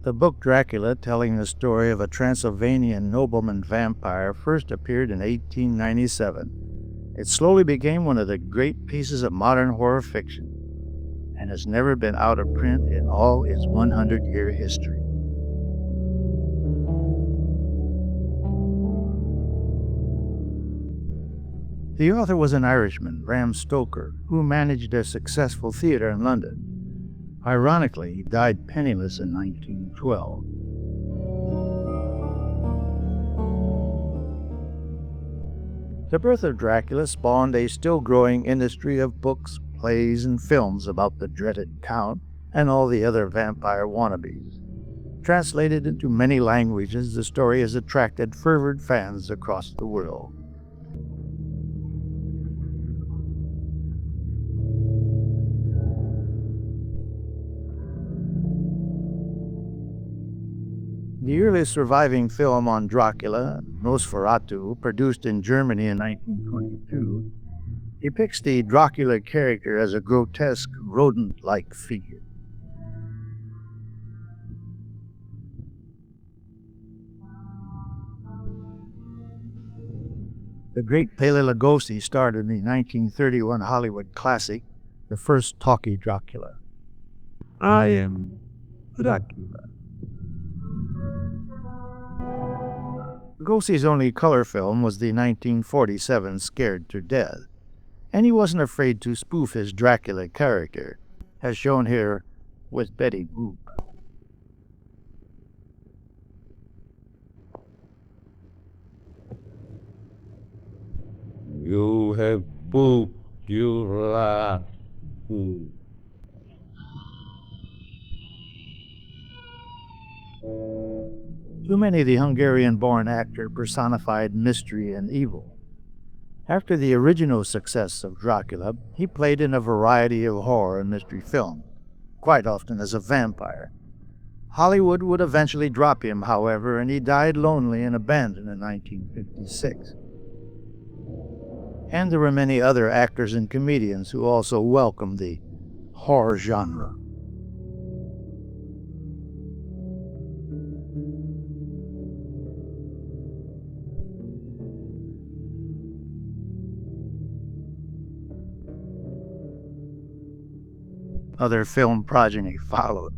The book Dracula, telling the story of a Transylvanian nobleman vampire, first appeared in 1897. It slowly became one of the great pieces of modern horror fiction and has never been out of print in all its 100-year history. The author was an Irishman, Bram Stoker, who managed a successful theater in London. Ironically, he died penniless in 1912. The birth of Dracula spawned a still-growing industry of books, plays, and films about the dreaded Count and all the other vampire wannabes. Translated into many languages, the story has attracted fervent fans across the world. The earliest surviving film on Dracula, Nosferatu, produced in Germany in 1922, depicts the Dracula character as a grotesque, rodent-like figure. The great Bela Lugosi starred in the 1931 Hollywood classic, the first talkie Dracula. I am Dracula. Lugosi's only color film was the 1947 Scared to Death, and he wasn't afraid to spoof his Dracula character, as shown here with Betty Boop. You have pooped, you lie. Too many, the Hungarian-born actor personified mystery and evil. After the original success of Dracula, he played in a variety of horror and mystery films, quite often as a vampire. Hollywood would eventually drop him, however, and he died lonely and abandoned in 1956. And there were many other actors and comedians who also welcomed the horror genre. Other film progeny followed.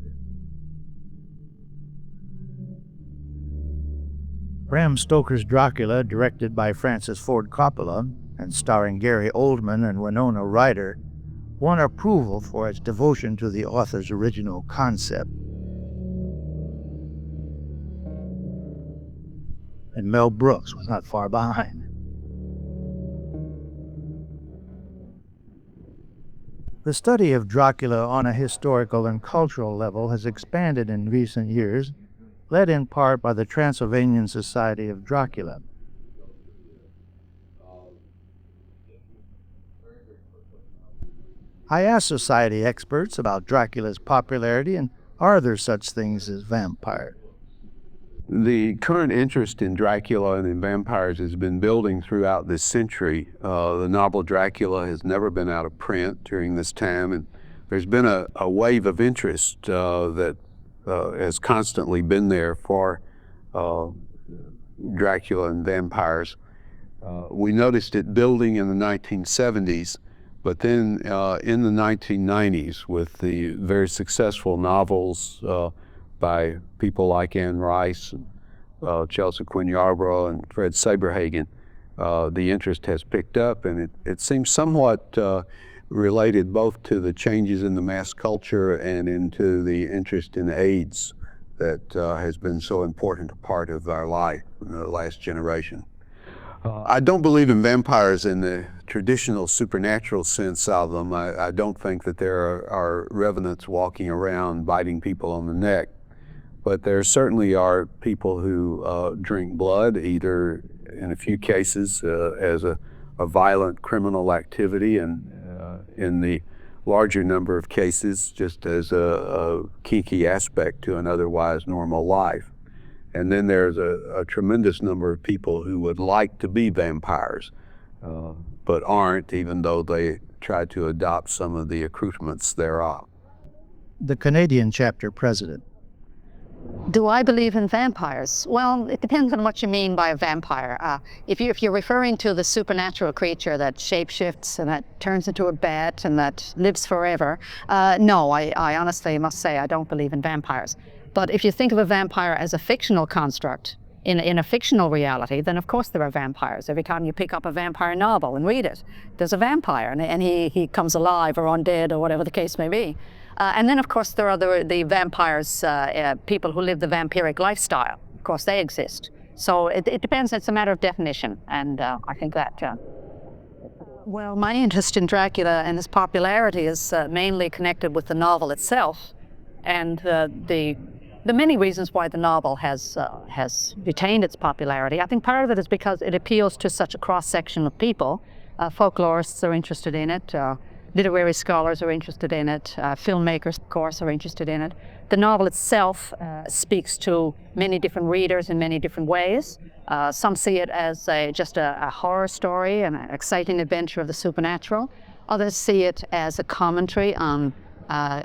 Bram Stoker's Dracula, directed by Francis Ford Coppola and starring Gary Oldman and Winona Ryder, won approval for its devotion to the author's original concept. And Mel Brooks was not far behind. The study of Dracula on a historical and cultural level has expanded in recent years, led in part by the Transylvanian Society of Dracula. I asked society experts about Dracula's popularity and are there such things as vampires. The current interest in Dracula and in vampires has been building throughout this century. The novel Dracula has never been out of print during this time, and there's been a wave of interest that has constantly been there for Dracula and vampires. We noticed it building in the 1970s, but then in the 1990s with the very successful novels by people like Anne Rice, and Chelsea Quinn Yarbrough, and Fred Saberhagen, the interest has picked up, and it seems somewhat related both to the changes in the mass culture and into the interest in AIDS that has been so important a part of our life in the last generation. I don't believe in vampires in the traditional supernatural sense of them. I don't think that there are revenants walking around biting people on the neck. But there certainly are people who drink blood, either in a few cases as a violent criminal activity, and in the larger number of cases just as a kinky aspect to an otherwise normal life. And then there's a tremendous number of people who would like to be vampires, but aren't, even though they try to adopt some of the accoutrements thereof. The Canadian chapter president. Do I believe in vampires? Well, it depends on what you mean by a vampire. If you're referring to the supernatural creature that shapeshifts and that turns into a bat and that lives forever, no, I honestly must say I don't believe in vampires. But if you think of a vampire as a fictional construct, in a fictional reality, then of course there are vampires. Every time you pick up a vampire novel and read it, there's a vampire, and he comes alive or undead or whatever the case may be. And then of course there are the vampires, people who live the vampiric lifestyle. Of course they exist. So it depends, it's a matter of definition, and I think that... Well, my interest in Dracula and his popularity is mainly connected with the novel itself, and the many reasons why the novel has retained its popularity. I think part of it is because it appeals to such a cross-section of people. Folklorists are interested in it, literary scholars are interested in it, filmmakers, of course, are interested in it. The novel itself speaks to many different readers in many different ways. Some see it as just a horror story, an exciting adventure of the supernatural. Others see it as a commentary on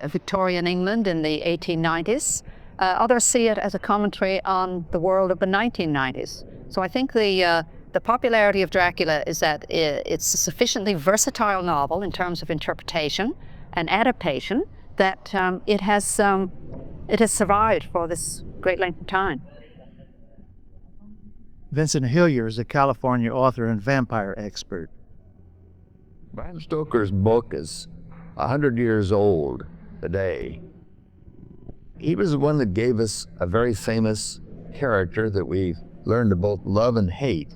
Victorian England in the 1890s. Others see it as a commentary on the world of the 1990s. So I think the popularity of Dracula is that it's a sufficiently versatile novel in terms of interpretation and adaptation that it has survived for this great length of time. Vincent Hillier is a California author and vampire expert. Bram Stoker's book is 100 years old today. He was the one that gave us a very famous character that we learned to both love and hate,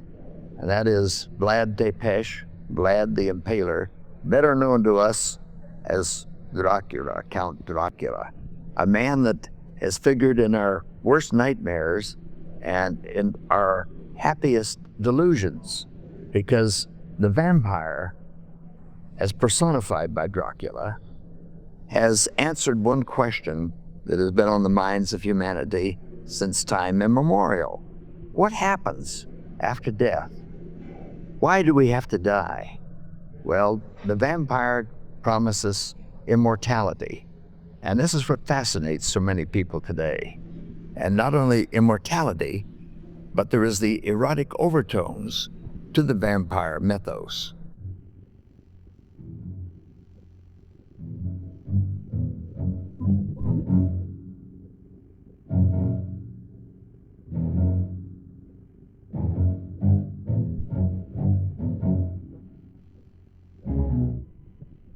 and that is Vlad Tepes, Vlad the Impaler, better known to us as Dracula, Count Dracula, a man that has figured in our worst nightmares and in our happiest delusions, because the vampire, as personified by Dracula, has answered one question that has been on the minds of humanity since time immemorial. What happens after death? Why do we have to die? Well, the vampire promises immortality, and this is what fascinates so many people today. And not only immortality, but there is the erotic overtones to the vampire mythos.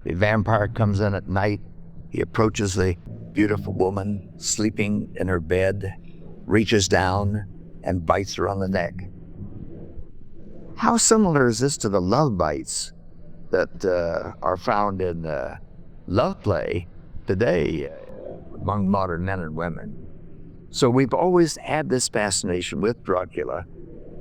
The vampire comes in at night. He approaches the beautiful woman sleeping in her bed, reaches down and bites her on the neck. How similar is this to the love bites that are found in love play today among modern men and women? So we've always had this fascination with Dracula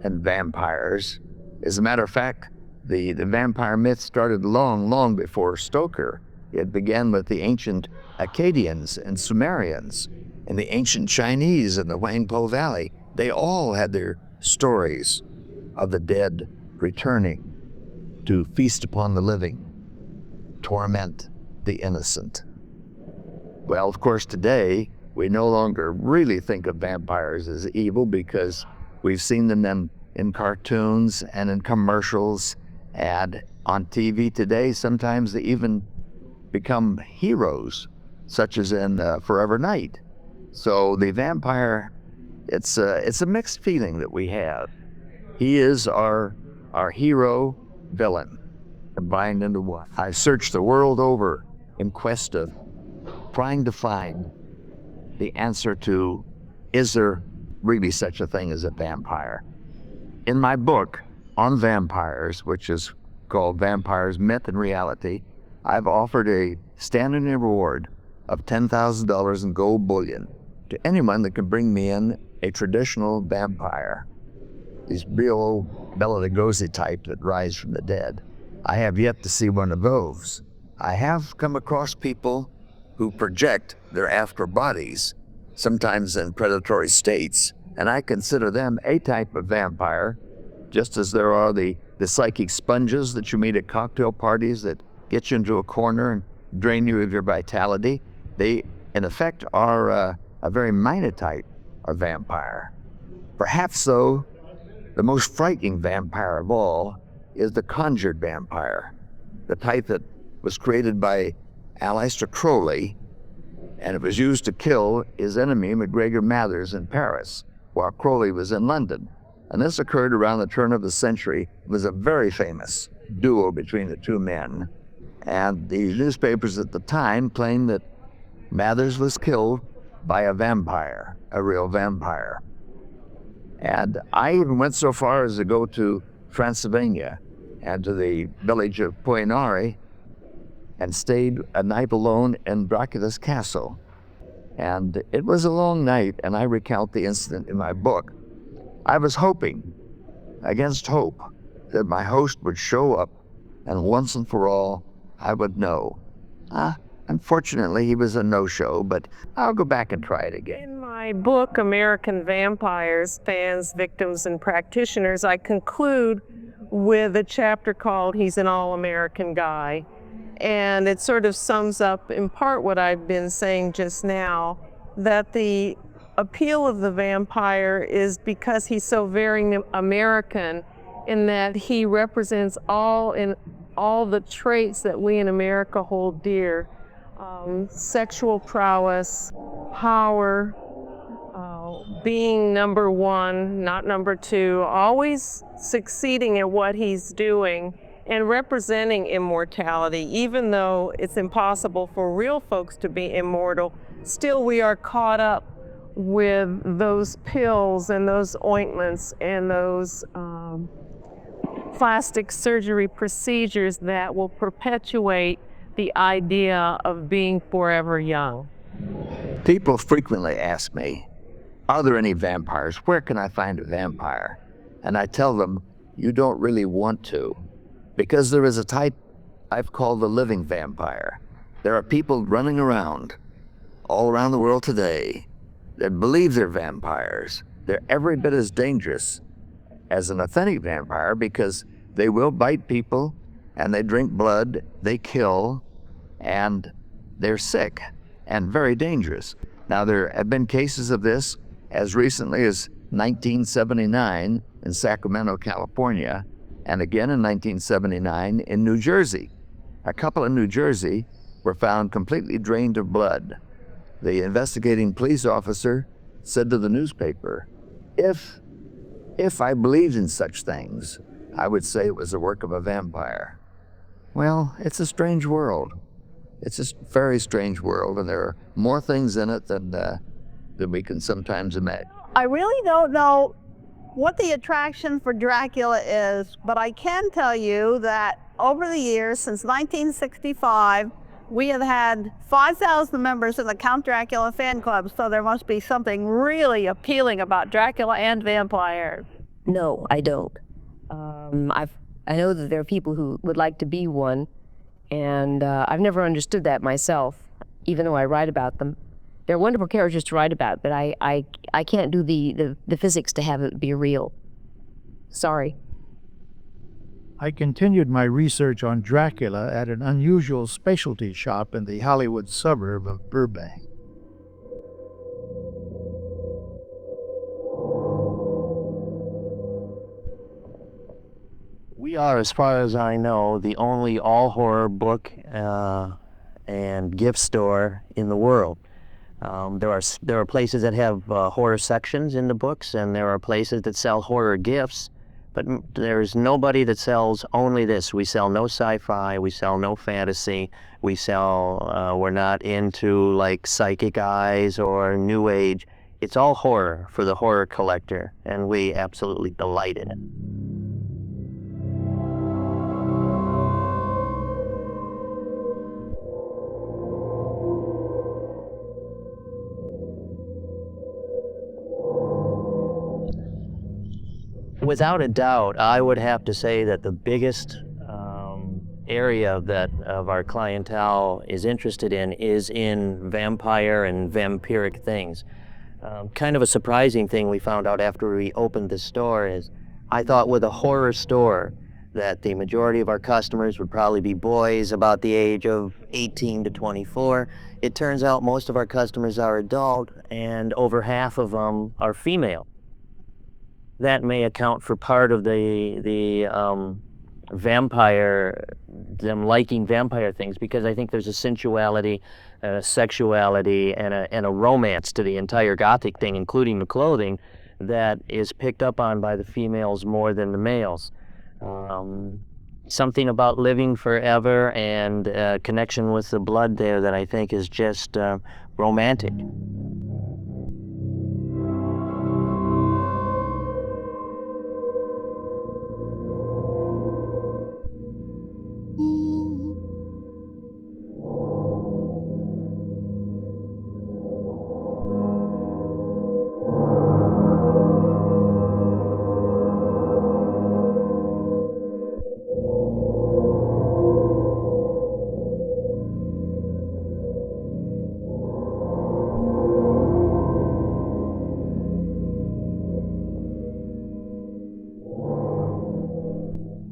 and vampires. As a matter of fact, the vampire myth started long before Stoker. It began with the ancient Akkadians and Sumerians and the ancient Chinese in the Huangpo Valley. They all had their stories of the dead returning to feast upon the living, torment the innocent. Well, of course, today, we no longer really think of vampires as evil because we've seen them in cartoons and in commercials and on TV today. Sometimes they even become heroes, such as in Forever Night. So the vampire, it's a mixed feeling that we have. He is our hero villain combined into one. I searched the world over in quest of trying to find the answer to, is there really such a thing as a vampire? In my book on vampires, which is called Vampires, Myth and Reality, I've offered a standing reward of $10,000 in gold bullion to anyone that can bring me in a traditional vampire, these real Bela Lugosi type that rise from the dead. I have yet to see one of those. I have come across people who project their after bodies, sometimes in predatory states, and I consider them a type of vampire, just as there are the psychic sponges that you meet at cocktail parties that get you into a corner and drain you of your vitality. They, in effect, are a very minor type of vampire. Perhaps, though, the most frightening vampire of all is the conjured vampire, the type that was created by Aleister Crowley, and it was used to kill his enemy, MacGregor Mathers, in Paris, while Crowley was in London. And this occurred around the turn of the century. It was a very famous duo between the two men. And the newspapers at the time claimed that Mathers was killed by a vampire, a real vampire. And I even went so far as to go to Transylvania and to the village of Poenari and stayed a night alone in Dracula's castle. And it was a long night, and I recount the incident in my book. I was hoping, against hope, that my host would show up, and once and for all, I would know. Unfortunately, he was a no-show, but I'll go back and try it again. In my book, American Vampires, Fans, Victims, and Practitioners, I conclude with a chapter called He's an All-American Guy. And it sort of sums up in part what I've been saying just now, that the appeal of the vampire is because he's so very American in that he represents all the traits that we in America hold dear. Sexual prowess, power, being number one, not number two, always succeeding at what he's doing and representing immortality. Even though it's impossible for real folks to be immortal, still we are caught up with those pills and those ointments and those plastic surgery procedures that will perpetuate the idea of being forever young. People frequently ask me, are there any vampires? Where can I find a vampire? And I tell them, you don't really want to, because there is a type I've called the living vampire. There are people running around all around the world today that believe they're vampires. They're every bit as dangerous as an authentic vampire because they will bite people and they drink blood, they kill, and they're sick and very dangerous. Now, there have been cases of this as recently as 1979 in Sacramento, California, and again in 1979 in New Jersey. A couple in New Jersey were found completely drained of blood. The investigating police officer said to the newspaper, if I believed in such things, I would say it was the work of a vampire. Well, it's a strange world. It's a very strange world, and there are more things in it than we can sometimes imagine. I really don't know what the attraction for Dracula is, but I can tell you that over the years, since 1965, we have had 5,000 members in the Count Dracula fan club, so there must be something really appealing about Dracula and vampires. No, I don't. I know that there are people who would like to be one, and I've never understood that myself, even though I write about them. They're wonderful characters to write about, but I can't do the physics to have it be real. Sorry. I continued my research on Dracula at an unusual specialty shop in the Hollywood suburb of Burbank. We are, as far as I know, the only all-horror book and gift store in the world. There are places that have horror sections in the books, and there are places that sell horror gifts, but there's nobody that sells only this. We sell no sci-fi, we sell no fantasy, we sell, we're not into like Psychic Eyes or New Age. It's all horror for the horror collector, and we absolutely delight in it. Without a doubt, I would have to say that the biggest area that of our clientele is interested in is in vampire and vampiric things. Kind of a surprising thing we found out after we opened the store is I thought with a horror store that the majority of our customers would probably be boys about the age of 18 to 24. It turns out most of our customers are adult and over half of them are female. That may account for part of the vampire, them liking vampire things, because I think there's a sensuality, a sexuality, and a romance to the entire Gothic thing, including the clothing, that is picked up on by the females more than the males. Something about living forever and connection with the blood there that I think is just romantic.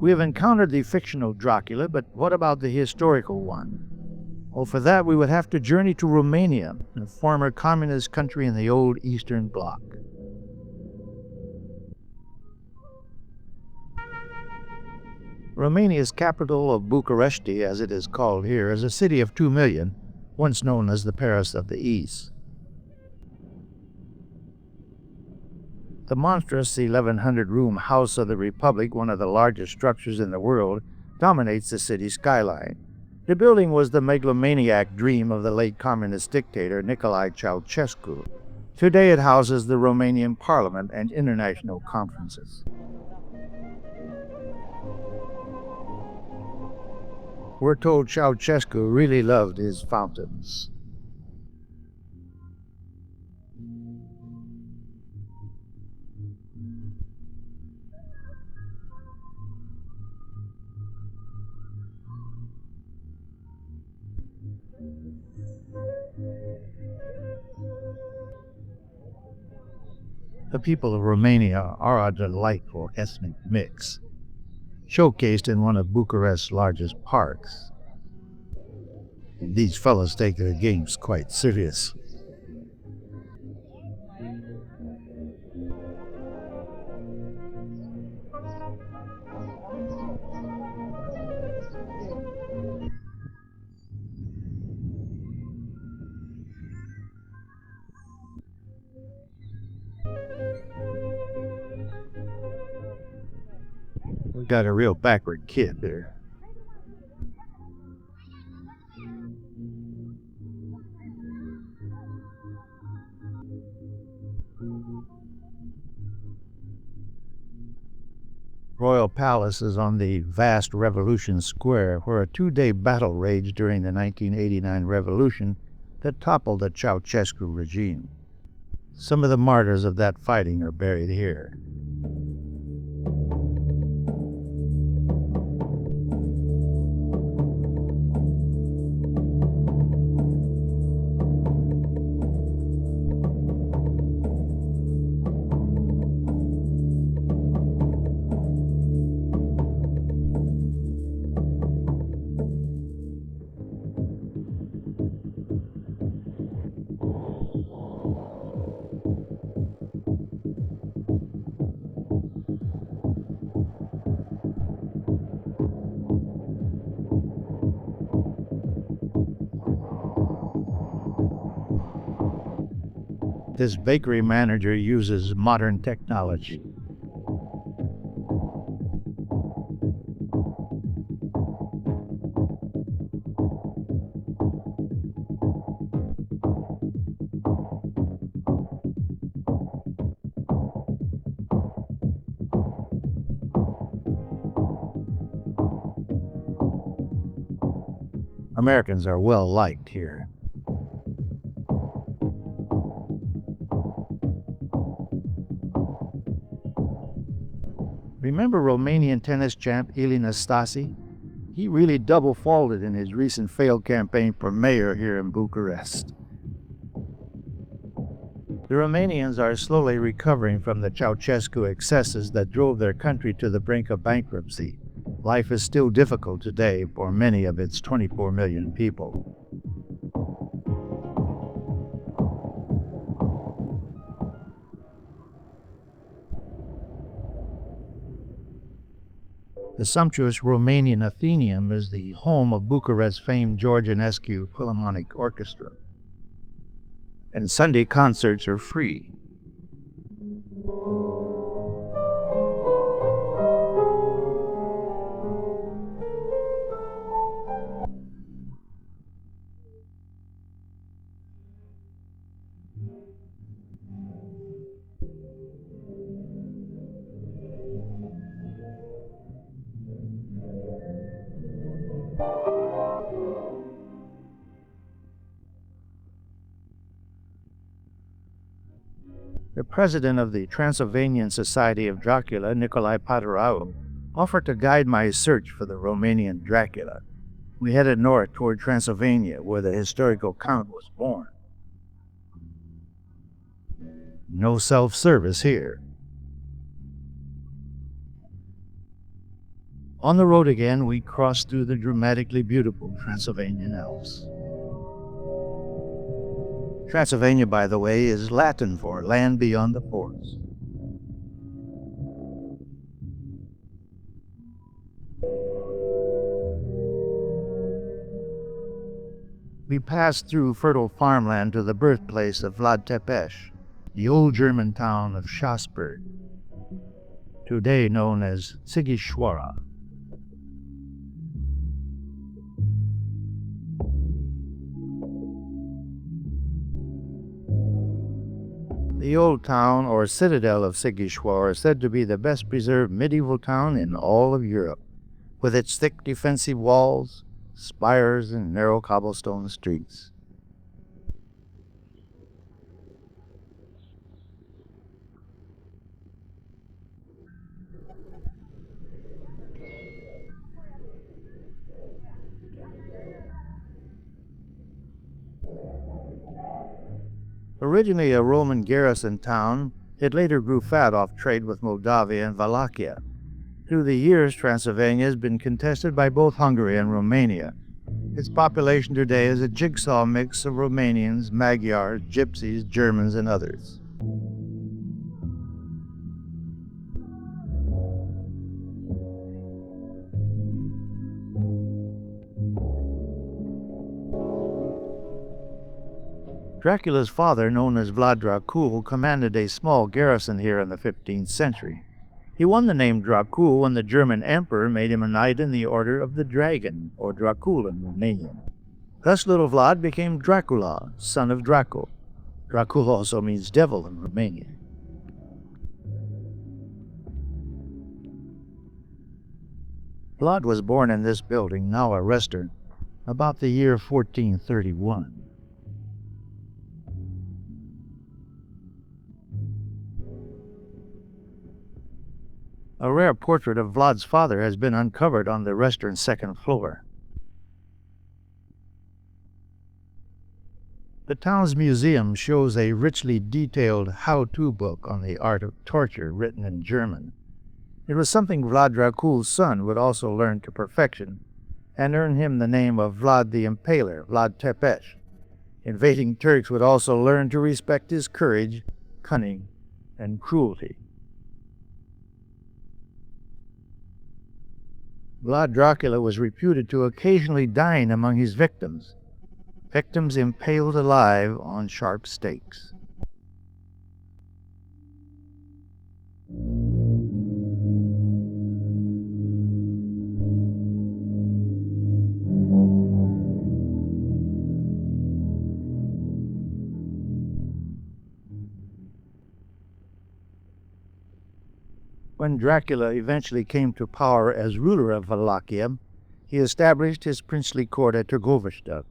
We have encountered the fictional Dracula, but what about the historical one? Well, for that we would have to journey to Romania, a former communist country in the old Eastern Bloc. Romania's capital of Bucharesti, as it is called here, is a city of 2 million, once known as the Paris of the East. The monstrous 1,100-room House of the Republic, one of the largest structures in the world, dominates the city skyline. The building was the megalomaniac dream of the late communist dictator Nicolae Ceausescu. Today it houses the Romanian Parliament and international conferences. We're told Ceausescu really loved his fountains. The people of Romania are a delightful ethnic mix, showcased in one of Bucharest's largest parks. These fellows take their games quite serious. We got a real backward kid there. Royal Palace is on the vast Revolution Square, where a 2-day battle raged during the 1989 revolution that toppled the Ceausescu regime. Some of the martyrs of that fighting are buried here. This bakery manager uses modern technology. Americans are well liked here. Remember Romanian tennis champ Ilie Nastase? He really double-faulted in his recent failed campaign for mayor here in Bucharest. The Romanians are slowly recovering from the Ceausescu excesses that drove their country to the brink of bankruptcy. Life is still difficult today for many of its 24 million people. The sumptuous Romanian Athenaeum is the home of Bucharest's famed Georgianescu Philharmonic Orchestra, and Sunday concerts are free. The president of the Transylvanian Society of Dracula, Nicolae Patarau, offered to guide my search for the Romanian Dracula. We headed north toward Transylvania, where the historical count was born. No self-service here. On the road again, we crossed through the dramatically beautiful Transylvanian Alps. Transylvania, by the way, is Latin for land beyond the forest. We passed through fertile farmland to the birthplace of Vlad Tepes, the old German town of Schasberg, today known as Sighișoara. The old town, or citadel of Sighișoara, is said to be the best preserved medieval town in all of Europe, with its thick defensive walls, spires, and narrow cobblestone streets. Originally a Roman garrison town, it later grew fat off trade with Moldavia and Wallachia. Through the years, Transylvania has been contested by both Hungary and Romania. Its population today is a jigsaw mix of Romanians, Magyars, Gypsies, Germans, and others. Dracula's father, known as Vlad Dracul, commanded a small garrison here in the 15th century. He won the name Dracul when the German emperor made him a knight in the Order of the Dragon, or Dracul in Romanian. Thus little Vlad became Dracula, son of Dracul. Dracul also means devil in Romanian. Vlad was born in this building, now a restaurant, about the year 1431. A rare portrait of Vlad's father has been uncovered on the restaurant's second floor. The town's museum shows a richly detailed how-to book on the art of torture written in German. It was something Vlad Dracul's son would also learn to perfection and earn him the name of Vlad the Impaler, Vlad Tepes. Invading Turks would also learn to respect his courage, cunning, and cruelty. Vlad Dracula was reputed to occasionally dine among his victims impaled alive on sharp stakes. When Dracula eventually came to power as ruler of Wallachia, he established his princely court at Târgoviște.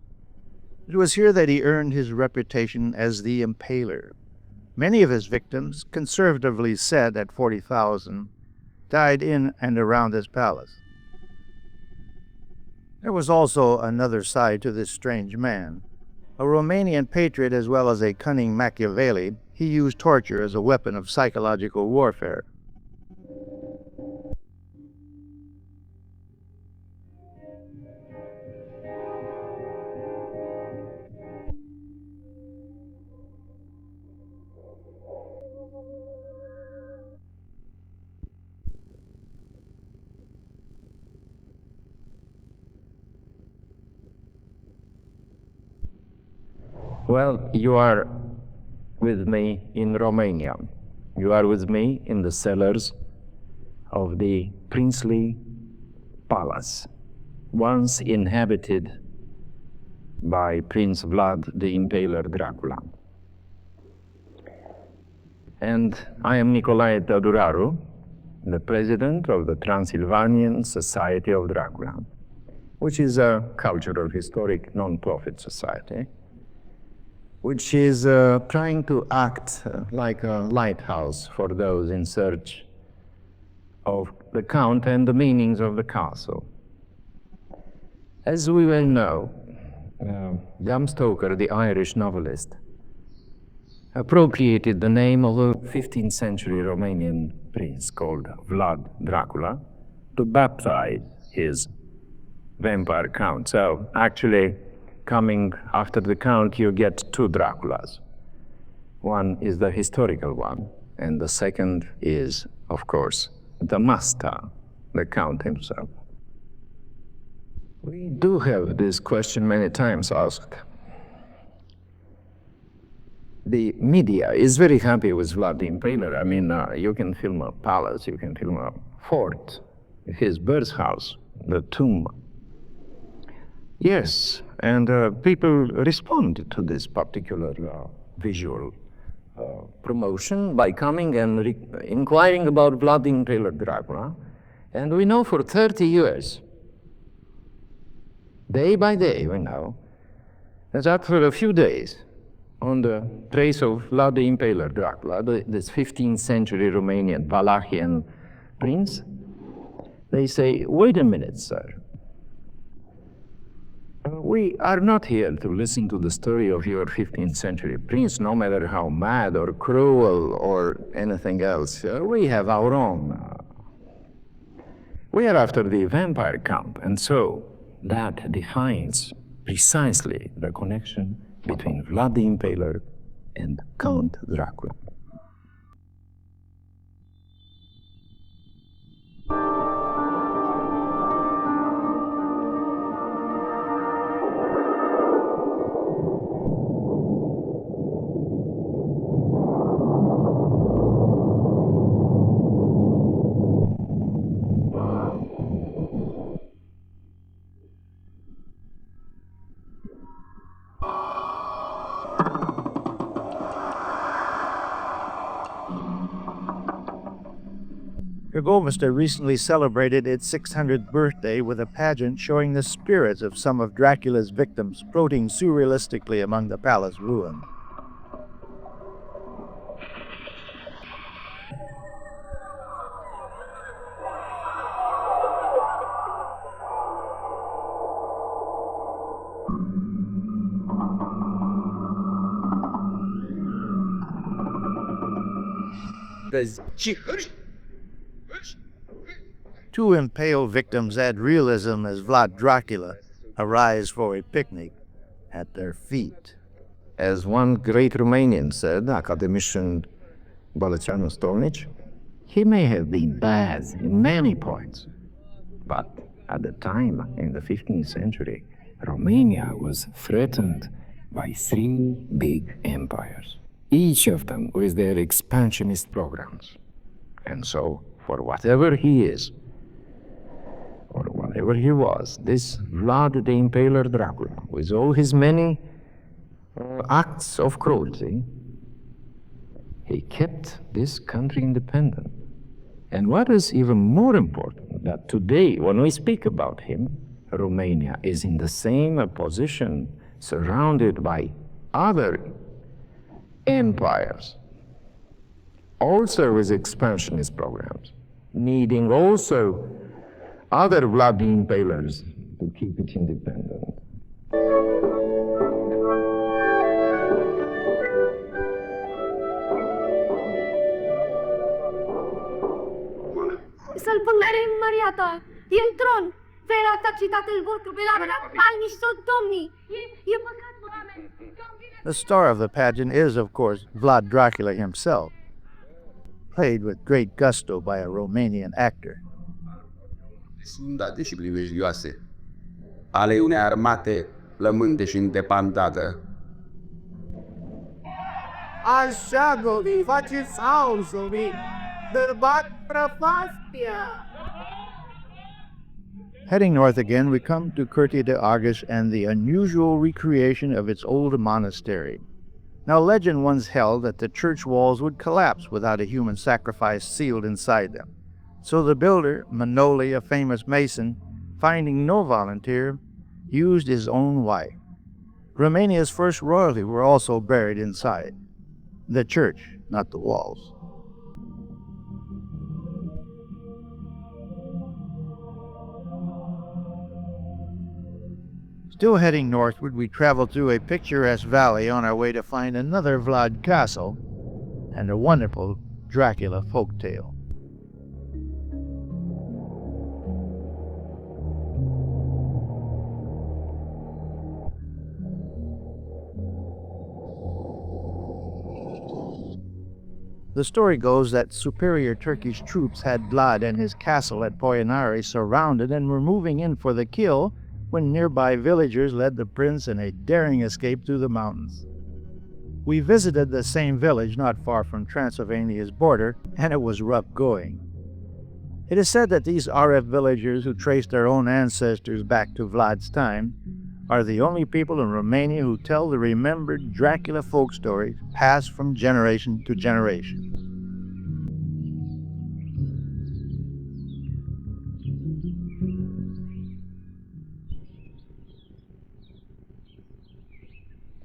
It was here that he earned his reputation as the Impaler. Many of his victims, conservatively set at 40,000, died in and around his palace. There was also another side to this strange man. A Romanian patriot as well as a cunning Machiavelli, he used torture as a weapon of psychological warfare. Well, you are with me in Romania. You are with me in the cellars of the princely palace, once inhabited by Prince Vlad the Impaler Dracula. And I am Nicolae Teoduraru, the president of the Transylvanian Society of Dracula, which is a cultural historic non-profit society, which is trying to act like a lighthouse for those in search of the count and the meanings of the castle. As we well know, Bram Stoker, the Irish novelist, appropriated the name of a 15th century Romanian prince called Vlad Dracula to baptize his vampire count. So actually, coming after the count, you get two Draculas. One is the historical one, and the second is, of course, the master, the count himself. We do have this question many times asked. The media is very happy with Vlad the Impaler. I mean, you can film a palace, you can film a fort, his birthhouse, the tomb. Yes, and people respond to this particular visual promotion by coming and inquiring about Vlad the Impaler Dracula. And we know for 30 years, day by day, we know, that after a few days, on the trace of Vlad the Impaler Dracula, this 15th century Romanian Wallachian prince, they say, wait a minute, sir. We are not here to listen to the story of your 15th century prince, no matter how mad or cruel or anything else. We have our own. We are after the vampire count, and so that defines precisely the connection between Vlad the Impaler and Count Dracula. Dragomista recently celebrated its 600th birthday with a pageant showing the spirits of some of Dracula's victims floating surrealistically among the palace ruins. Two impaled victims add realism as Vlad Dracula arise for a picnic at their feet. As one great Romanian said, academician Bălăceanu Stolnici, he may have been bad in many points, but at the time, in the 15th century, Romania was threatened by three big empires, each of them with their expansionist programs. And so, for whatever he is, or whatever he was, this Vlad the Impaler Dracula, with all his many acts of cruelty, he kept this country independent. And what is even more important, that today, when we speak about him, Romania is in the same position, surrounded by other empires, also with expansionist programs, needing also other Vlad the Impalers to keep it independent. Să-l pânere în măria ta, e în tron, fera ta citate îl vor pe la palmi și tot domnii, e păcat, oameni. The star of the pageant is, of course, Vlad Dracula himself, played with great gusto by a Romanian actor. Sfundate și privilegioase, ale unei armate plământe și îndepandată. Așa, Govi, faceți auz, Govi, bărbat prăpastia. Heading north again, we come to Curtea de Argus and the unusual recreation of its old monastery. Now, legend once held that the church walls would collapse without a human sacrifice sealed inside them. So the builder, Manoli, a famous mason, finding no volunteer, used his own wife. Romania's first royalty were also buried inside. The church, not the walls. Still heading northward, we travel through a picturesque valley on our way to find another Vlad castle and a wonderful Dracula folktale. The story goes that superior Turkish troops had Vlad and his castle at Poianari surrounded and were moving in for the kill when nearby villagers led the prince in a daring escape through the mountains. We visited the same village not far from Transylvania's border, and it was rough going. It is said that these Aref villagers who traced their own ancestors back to Vlad's time are the only people in Romania who tell the remembered Dracula folk stories passed from generation to generation.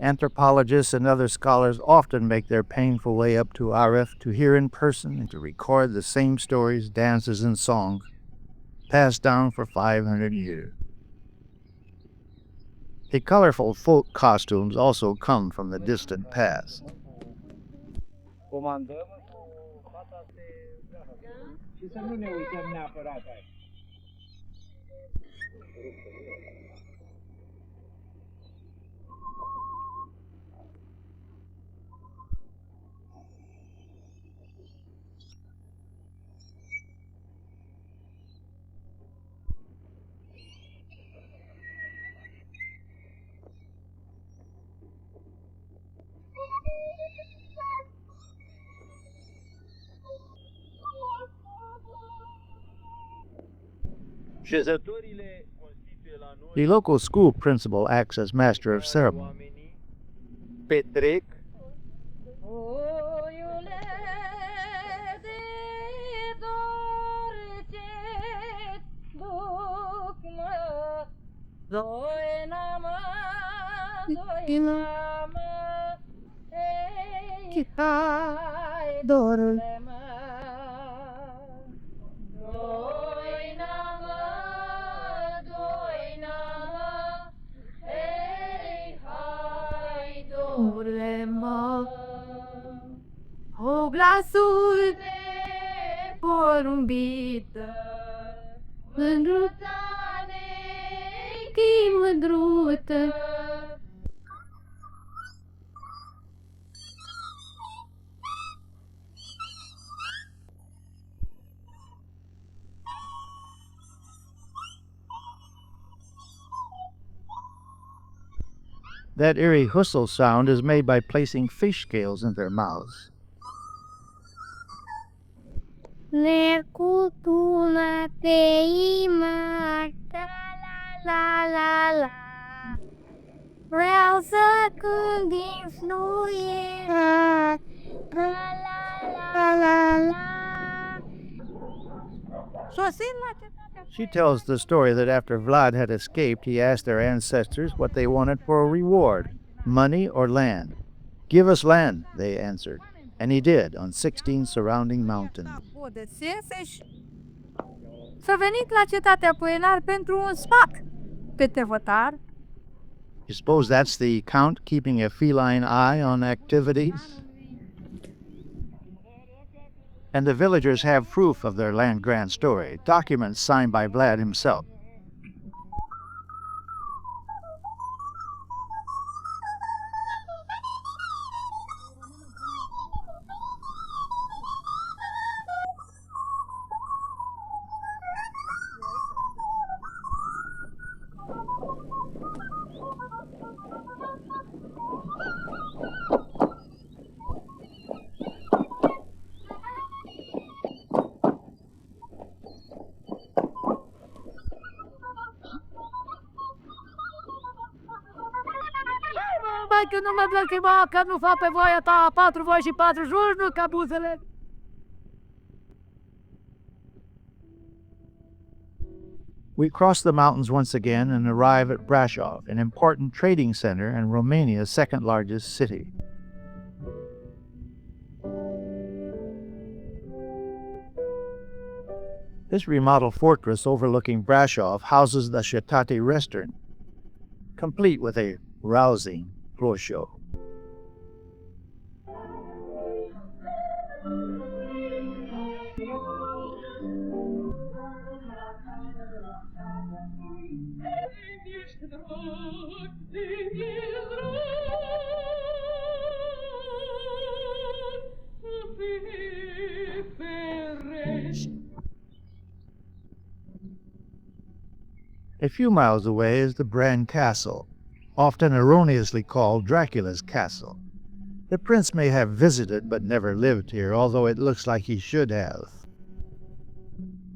Anthropologists and other scholars often make their painful way up to Aref to hear in person and to record the same stories, dances, and songs passed down for 500 years. The colorful folk costumes also come from the distant past. The local school principal acts as master of ceremony. Petrec. O glasul de porumbită, mândruțane, chi mândrută. That eerie whistle sound is made by placing fish scales in their mouths. Necutuna te imata, la la la. Vreau să cânt din fluier, la la la la. Sosim la cetatea. She tells the story that after Vlad had escaped, he asked their ancestors what they wanted for a reward, money or land. "Give us land," they answered, and he did on 16 surrounding mountains. Să veniți la cetatea Poenar pentru un sfat. You suppose that's the Count keeping a feline eye on activities? And the villagers have proof of their land grant story, documents signed by Vlad himself. We cross the mountains once again and arrive at Brasov, an important trading center and Romania's second largest city. This remodeled fortress overlooking Brasov houses the Cetate restaurant, complete with a rousing floor show. A few miles away is the Bram Castle, often erroneously called Dracula's Castle. The prince may have visited but never lived here, although it looks like he should have.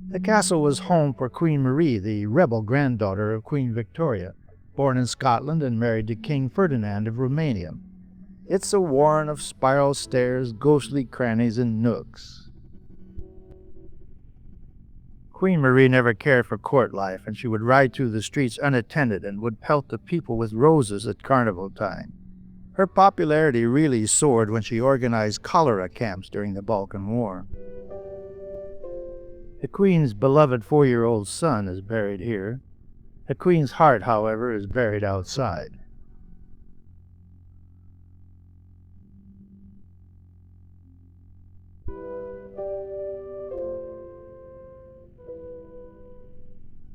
The castle was home for Queen Marie, the rebel granddaughter of Queen Victoria, born in Scotland and married to King Ferdinand of Romania. It's a warren of spiral stairs, ghostly crannies, and nooks. Queen Marie never cared for court life, and she would ride through the streets unattended and would pelt the people with roses at carnival time. Her popularity really soared when she organized cholera camps during the Balkan War. The Queen's beloved 4-year-old son is buried here. The Queen's heart, however, is buried outside.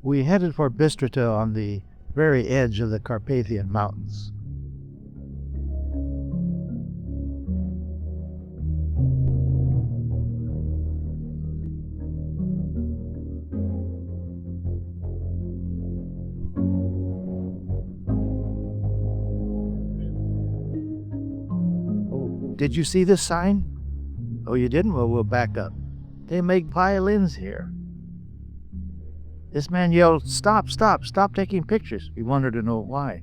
We headed for Bistrita on the very edge of the Carpathian Mountains. Did you see this sign? Oh, you didn't? Well, we'll back up. They make violins here. This man yelled, "Stop, stop, stop taking pictures." We wanted to know why.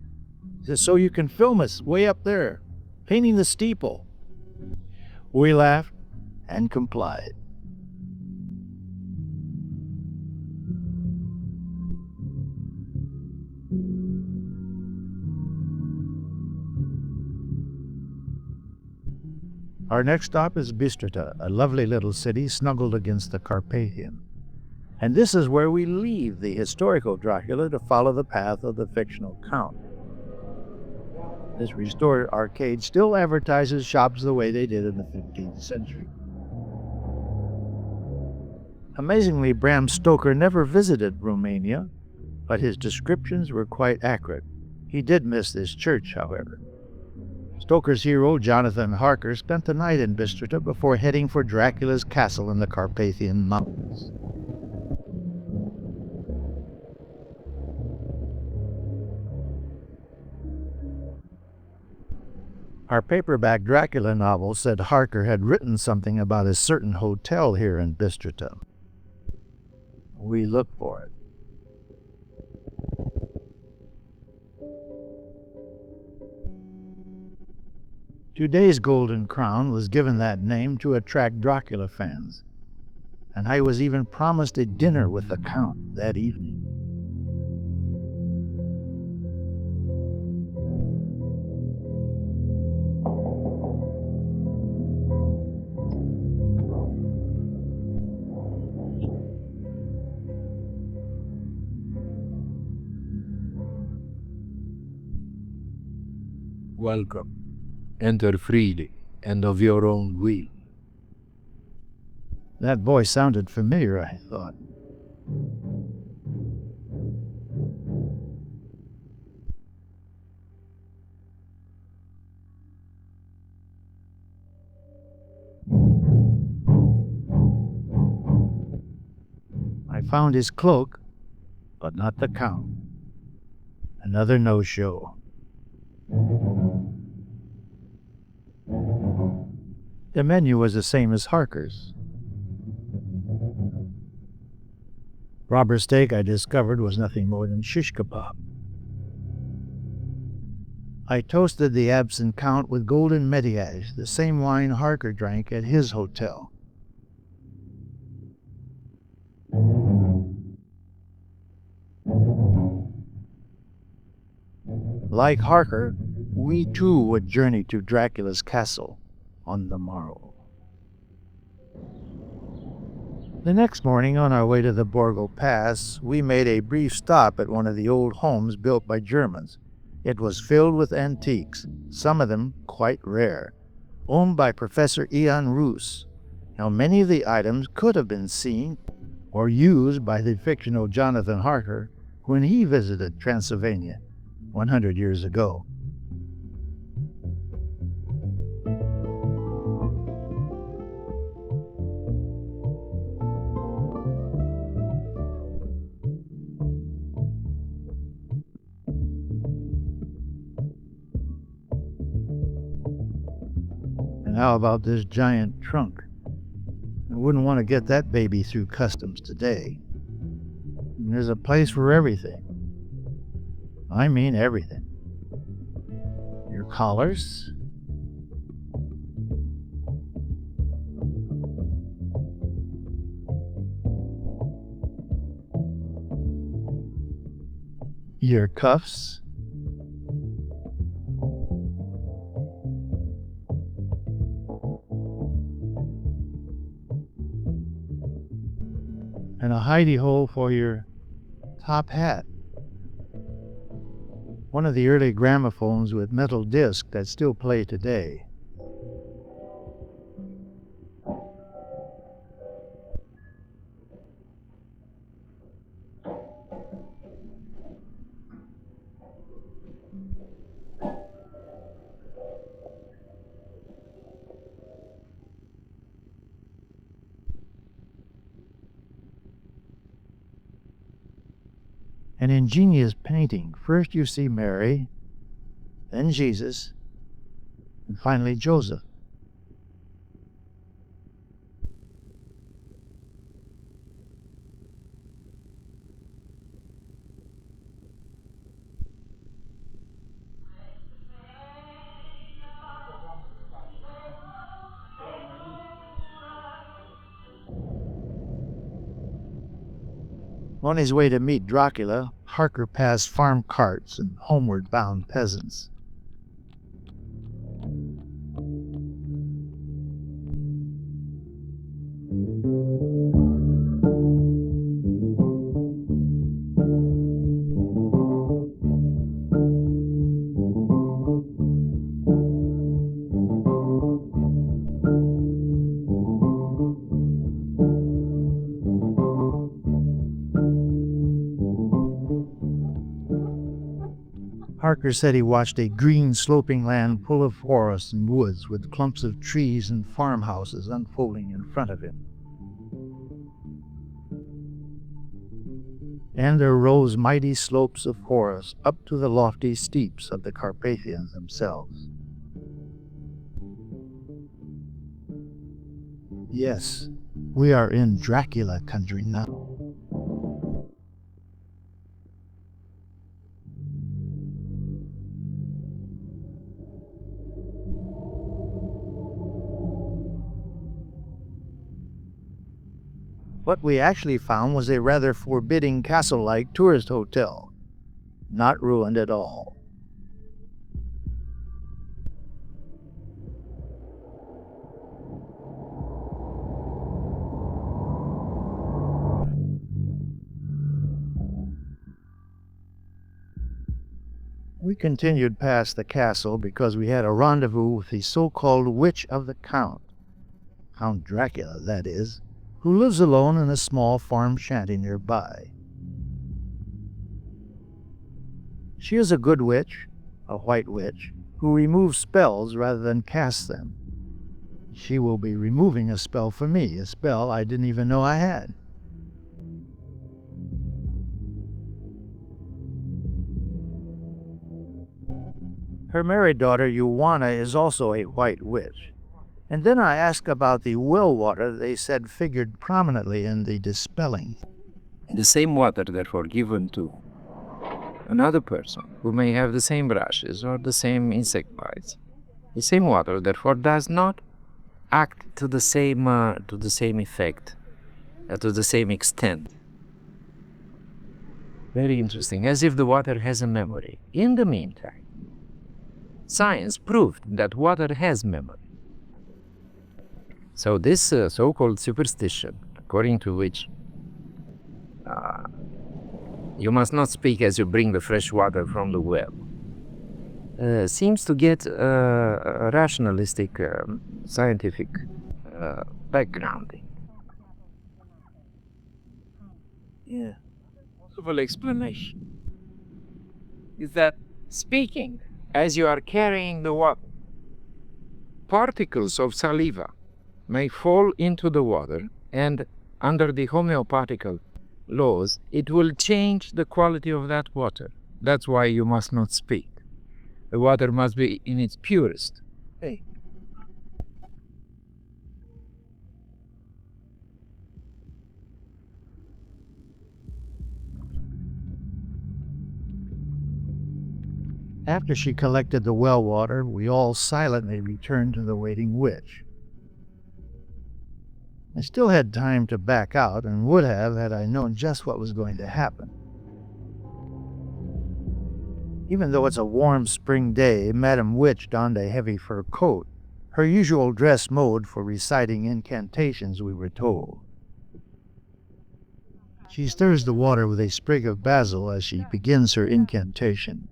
He said, "So you can film us way up there, painting the steeple." We laughed and complied. Our next stop is Bistrita, a lovely little city snuggled against the Carpathian. And this is where we leave the historical Dracula to follow the path of the fictional Count. This restored arcade still advertises shops the way they did in the 15th century. Amazingly, Bram Stoker never visited Romania, but his descriptions were quite accurate. He did miss this church, however. Stoker's hero, Jonathan Harker, spent the night in Bistrita before heading for Dracula's castle in the Carpathian Mountains. Our paperback Dracula novel said Harker had written something about a certain hotel here in Bistrita. We looked for it. Today's Golden Crown was given that name to attract Dracula fans, and I was even promised a dinner with the Count that evening. welcome. Enter freely and of your own will. That voice sounded familiar, I thought. I found his cloak, but not the Count. Another no-show. The menu was the same as Harker's. Robber steak, I discovered, was nothing more than shish kebab. I toasted the absent Count with golden mediage, the same wine Harker drank at his hotel. Like Harker, we too would journey to Dracula's castle on the morrow. The next morning, on our way to the Borgo Pass, we made a brief stop at one of the old homes built by Germans. It was filled with antiques, some of them quite rare, owned by Professor Ian Roos. Now, many of the items could have been seen or used by the fictional Jonathan Harker when he visited Transylvania 100 years ago. And how about this giant trunk? I wouldn't want to get that baby through customs today. And there's a place for everything. I mean everything. Your collars, your cuffs, and a hidey hole for your top hat. One of the early gramophones with metal discs that still play today. An ingenious painting. First you see Mary, then Jesus, and finally Joseph. On his way to meet Dracula, Harker passed farm carts and homeward bound peasants. Harker said he watched a green sloping land full of forests and woods with clumps of trees and farmhouses unfolding in front of him. And there rose mighty slopes of forest up to the lofty steeps of the Carpathians themselves. Yes, we are in Dracula country now. What we actually found was a rather forbidding castle-like tourist hotel, not ruined at all. We continued past the castle because we had a rendezvous with the so-called Witch of the Count Dracula, that is, who lives alone in a small farm shanty nearby. She is a good witch, a white witch, who removes spells rather than casts them. She will be removing a spell for me, a spell I didn't even know I had. Her married daughter, Ioana, is also a white witch. And then I asked about the well water they said figured prominently in the dispelling. The same water, therefore, given to another person who may have the same brushes or the same insect bites, the same water, therefore, does not act to the same effect, to the same extent. Very interesting, as if the water has a memory. In the meantime, science proved that water has memory. So this so-called superstition, according to which you must not speak as you bring the fresh water from the well, seems to get a rationalistic, scientific backgrounding. Yeah. Possible explanation is that speaking as you are carrying the water, particles of saliva may fall into the water, and under the homeopathical laws, it will change the quality of that water. That's why you must not speak. The water must be in its purest. Hey. After she collected the well water, we all silently returned to the waiting witch. I still had time to back out and would have had I known just what was going to happen. Even though it's a warm spring day, Madam Witch donned a heavy fur coat, her usual dress mode for reciting incantations, we were told. She stirs the water with a sprig of basil as she begins her incantation.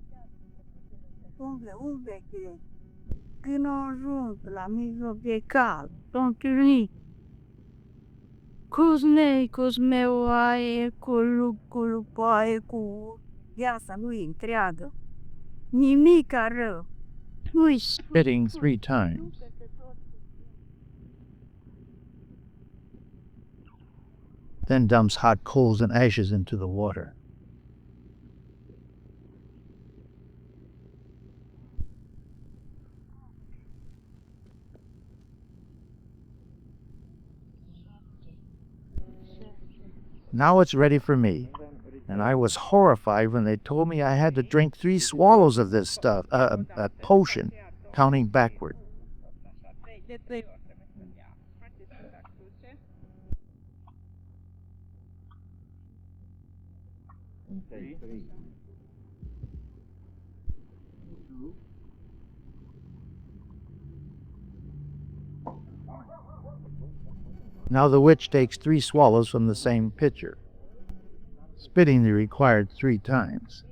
Cosme, Cosmeoae, Colupae, cu viața lui întreagă. Nimica rău. Spitting 3 times. Then dumps hot coals and ashes into the water. Now it's ready for me, and I was horrified when they told me I had to drink 3 swallows of this stuff, a potion, counting backward. Now the witch takes 3 swallows from the same pitcher, spitting the required 3 times.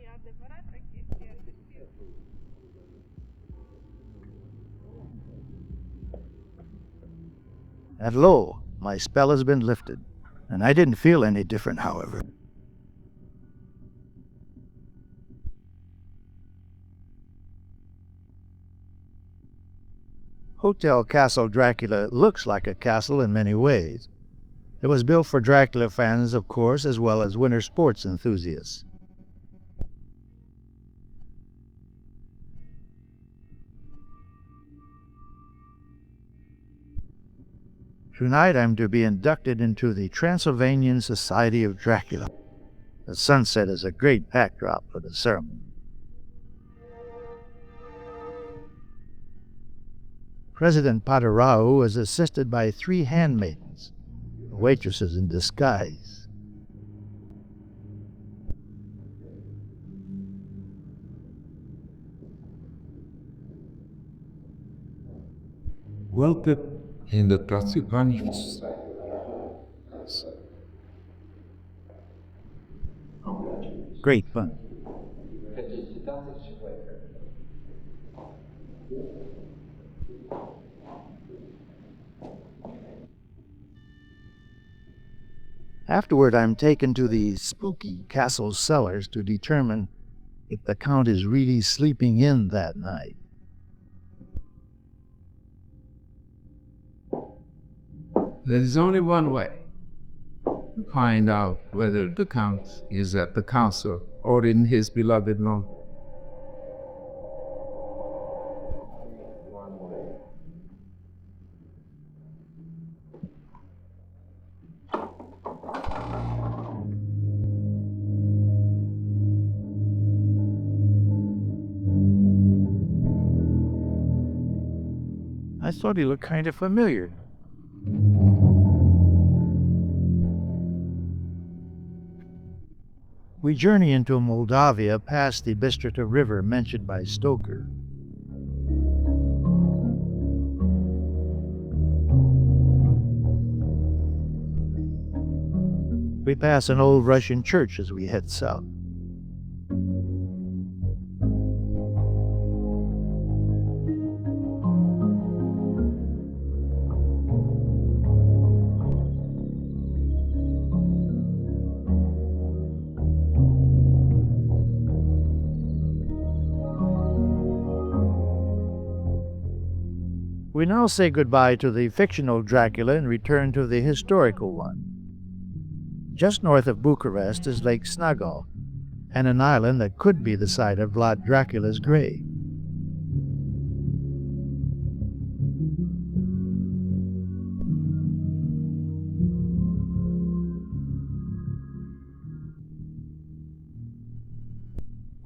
And lo, my spell has been lifted, and I didn't feel any different, however. Hotel Castle Dracula looks like a castle in many ways. It was built for Dracula fans, of course, as well as winter sports enthusiasts. Tonight I'm to be inducted into the Transylvanian Society of Dracula. The sunset is a great backdrop for the ceremony. President Patarau is assisted by 3 handmaidens, waitresses in disguise. Welcome in the Transylvanian Society. Great fun. Afterward, I'm taken to the spooky castle cellars to determine if the Count is really sleeping in that night. There is only one way to find out whether the Count is at the council or in his beloved London. I thought he looked kind of familiar. We journey into Moldavia past the Bistrita River mentioned by Stoker. We pass an old Russian church as we head south. We now say goodbye to the fictional Dracula and return to the historical one. Just north of Bucharest is Lake Snagol, and an island that could be the site of Vlad Dracula's grave.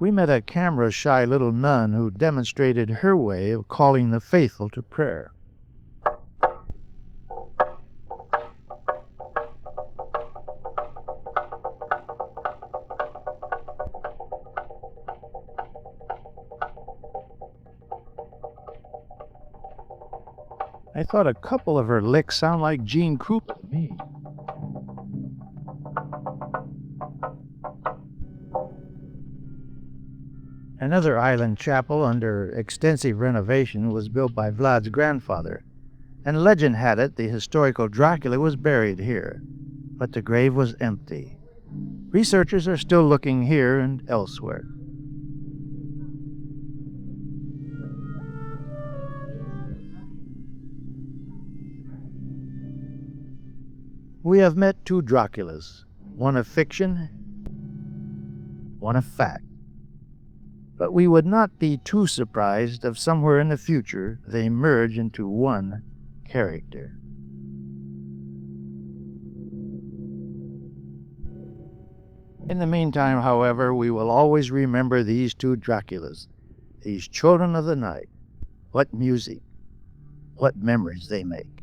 We met a camera-shy little nun who demonstrated her way of calling the faithful to prayer. I thought a couple of her licks sound like Gene Krupa to me. Another island chapel under extensive renovation was built by Vlad's grandfather, and legend had it the historical Dracula was buried here, but the grave was empty. Researchers are still looking here and elsewhere. We have met two Draculas, one of fiction, one of fact. But we would not be too surprised if somewhere in the future they merge into one character. In the meantime, however, we will always remember these two Draculas, these children of the night. What music, what memories they make.